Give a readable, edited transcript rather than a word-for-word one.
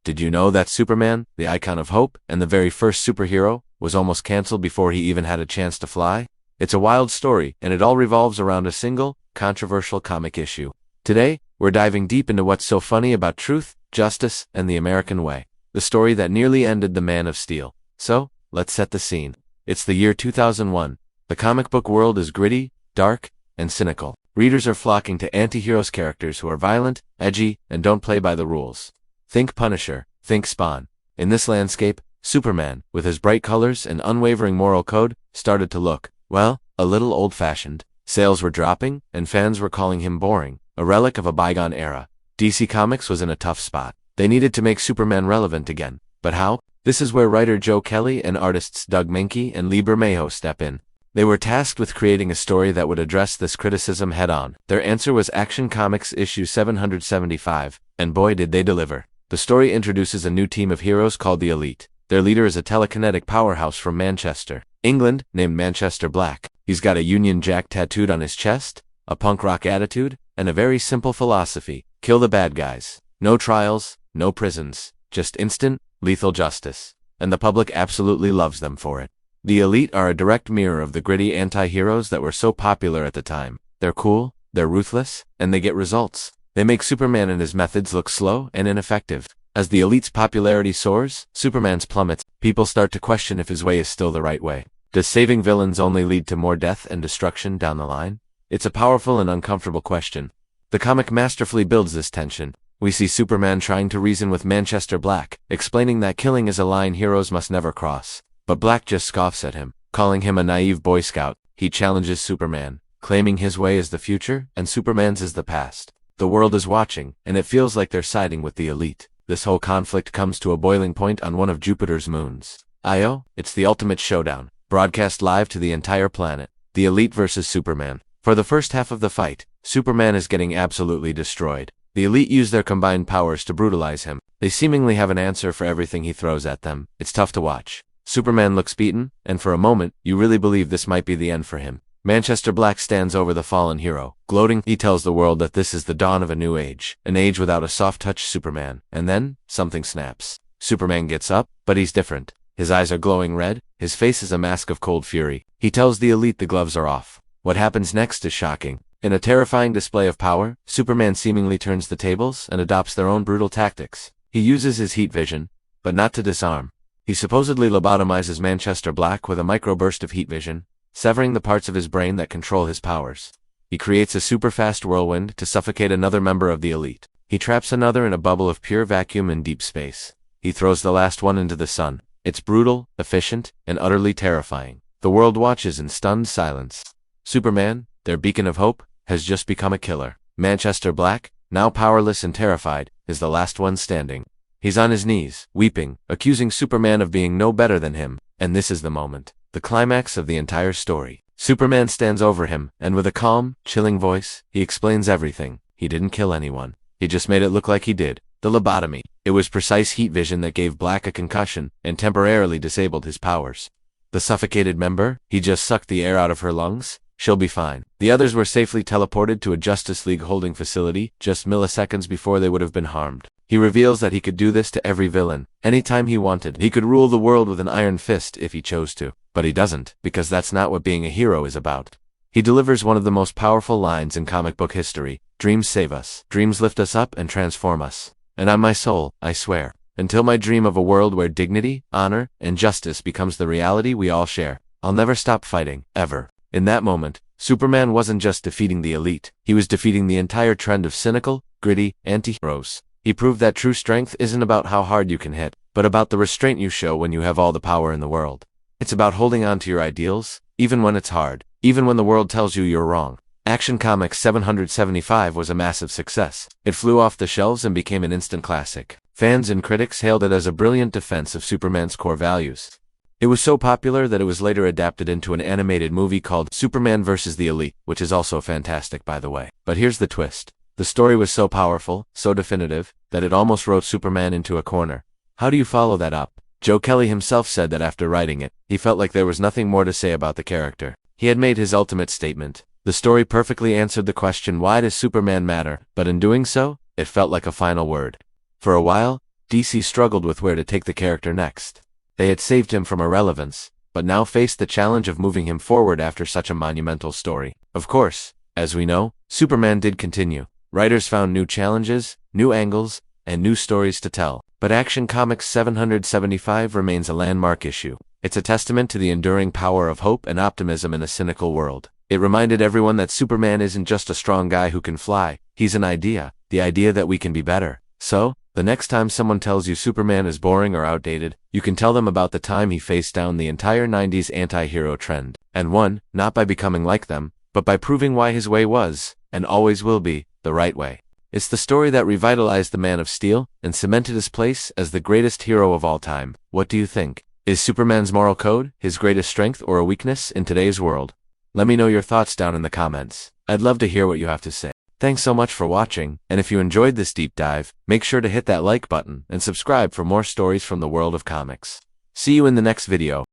Did you know that Superman, the icon of hope and the very first superhero, was almost canceled before he even had a chance to fly? It's a wild story, and it all revolves around a single, controversial comic issue. Today, we're diving deep into what's so funny about truth, justice, and the American way. The story that nearly ended the Man of Steel. So, let's set the scene. It's the year 2001. The comic book world is gritty, dark, and cynical. Readers are flocking to anti-heroes characters who are violent, edgy, and don't play by the rules. Think Punisher, think Spawn. In this landscape, Superman, with his bright colors and unwavering moral code, started to look, well, a little old-fashioned. Sales were dropping, and fans were calling him boring, a relic of a bygone era. DC Comics was in a tough spot. They needed to make Superman relevant again. But how? This is where writer Joe Kelly and artists Doug Mahnke and Lee Bermejo step in. They were tasked with creating a story that would address this criticism head-on. Their answer was Action Comics issue 775, and boy did they deliver. The story introduces a new team of heroes called the Elite. Their leader is a telekinetic powerhouse from Manchester, England, named Manchester Black. He's got a Union Jack tattooed on his chest, a punk rock attitude, and a very simple philosophy: kill the bad guys. No trials, no prisons, just instant, lethal justice. And the public absolutely loves them for it. The Elite are a direct mirror of the gritty anti-heroes that were so popular at the time. They're cool, they're ruthless, and they get results. They make Superman and his methods look slow and ineffective. As the Elite's popularity soars, Superman's plummets. People start to question if his way is still the right way. Does saving villains only lead to more death and destruction down the line? It's a powerful and uncomfortable question. The comic masterfully builds this tension. We see Superman trying to reason with Manchester Black, explaining that killing is a line heroes must never cross. But Black just scoffs at him, calling him a naive Boy Scout. He challenges Superman, claiming his way is the future and Superman's is the past. The world is watching, and it feels like they're siding with the Elite. This whole conflict comes to a boiling point on one of Jupiter's moons, Io. It's the ultimate showdown, broadcast live to the entire planet. The Elite versus Superman. For the first half of the fight, Superman is getting absolutely destroyed. The Elite use their combined powers to brutalize him. They seemingly have an answer for everything he throws at them. It's tough to watch. Superman looks beaten, and for a moment, you really believe this might be the end for him. Manchester Black stands over the fallen hero. Gloating, he tells the world that this is the dawn of a new age, an age without a soft-touch Superman. And then, something snaps. Superman gets up, but he's different. His eyes are glowing red, his face is a mask of cold fury. He tells the Elite the gloves are off. What happens next is shocking. In a terrifying display of power, Superman seemingly turns the tables and adopts their own brutal tactics. He uses his heat vision, but not to disarm. He supposedly lobotomizes Manchester Black with a microburst of heat vision, severing the parts of his brain that control his powers. He creates a super-fast whirlwind to suffocate another member of the Elite. He traps another in a bubble of pure vacuum in deep space. He throws the last one into the sun. It's brutal, efficient, and utterly terrifying. The world watches in stunned silence. Superman, their beacon of hope, has just become a killer. Manchester Black, now powerless and terrified, is the last one standing. He's on his knees, weeping, accusing Superman of being no better than him. And this is the moment, the climax of the entire story. Superman stands over him, and with a calm, chilling voice, he explains everything. He didn't kill anyone. He just made it look like he did. The lobotomy. It was precise heat vision that gave Black a concussion and temporarily disabled his powers. The suffocated member, he just sucked the air out of her lungs. She'll be fine. The others were safely teleported to a Justice League holding facility just milliseconds before they would have been harmed. He reveals that he could do this to every villain, anytime he wanted. He could rule the world with an iron fist if he chose to. But he doesn't, because that's not what being a hero is about. He delivers one of the most powerful lines in comic book history. Dreams save us. Dreams lift us up and transform us. And on my soul, I swear, until my dream of a world where dignity, honor, and justice becomes the reality we all share, I'll never stop fighting, ever. In that moment, Superman wasn't just defeating the Elite, he was defeating the entire trend of cynical, gritty, anti-heroes. He proved that true strength isn't about how hard you can hit, but about the restraint you show when you have all the power in the world. It's about holding on to your ideals, even when it's hard, even when the world tells you you're wrong. Action Comics 775 was a massive success. It flew off the shelves and became an instant classic. Fans and critics hailed it as a brilliant defense of Superman's core values. It was so popular that it was later adapted into an animated movie called Superman vs. the Elite, which is also fantastic, by the way. But here's the twist. The story was so powerful, so definitive, that it almost wrote Superman into a corner. How do you follow that up? Joe Kelly himself said that after writing it, he felt like there was nothing more to say about the character. He had made his ultimate statement. The story perfectly answered the question, why does Superman matter? But in doing so, it felt like a final word. For a while, DC struggled with where to take the character next. They had saved him from irrelevance, but now faced the challenge of moving him forward after such a monumental story. Of course, as we know, Superman did continue. Writers found new challenges, new angles, and new stories to tell. But Action Comics 775 remains a landmark issue. It's a testament to the enduring power of hope and optimism in a cynical world. It reminded everyone that Superman isn't just a strong guy who can fly, he's an idea, the idea that we can be better. So, the next time someone tells you Superman is boring or outdated, you can tell them about the time he faced down the entire 90s anti-hero trend, and won, not by becoming like them, but by proving why his way was, and always will be, the right way. It's the story that revitalized the Man of Steel and cemented his place as the greatest hero of all time. What do you think? Is Superman's moral code his greatest strength or a weakness in today's world? Let me know your thoughts down in the comments. I'd love to hear what you have to say. Thanks so much for watching, and if you enjoyed this deep dive, make sure to hit that like button and subscribe for more stories from the world of comics. See you in the next video.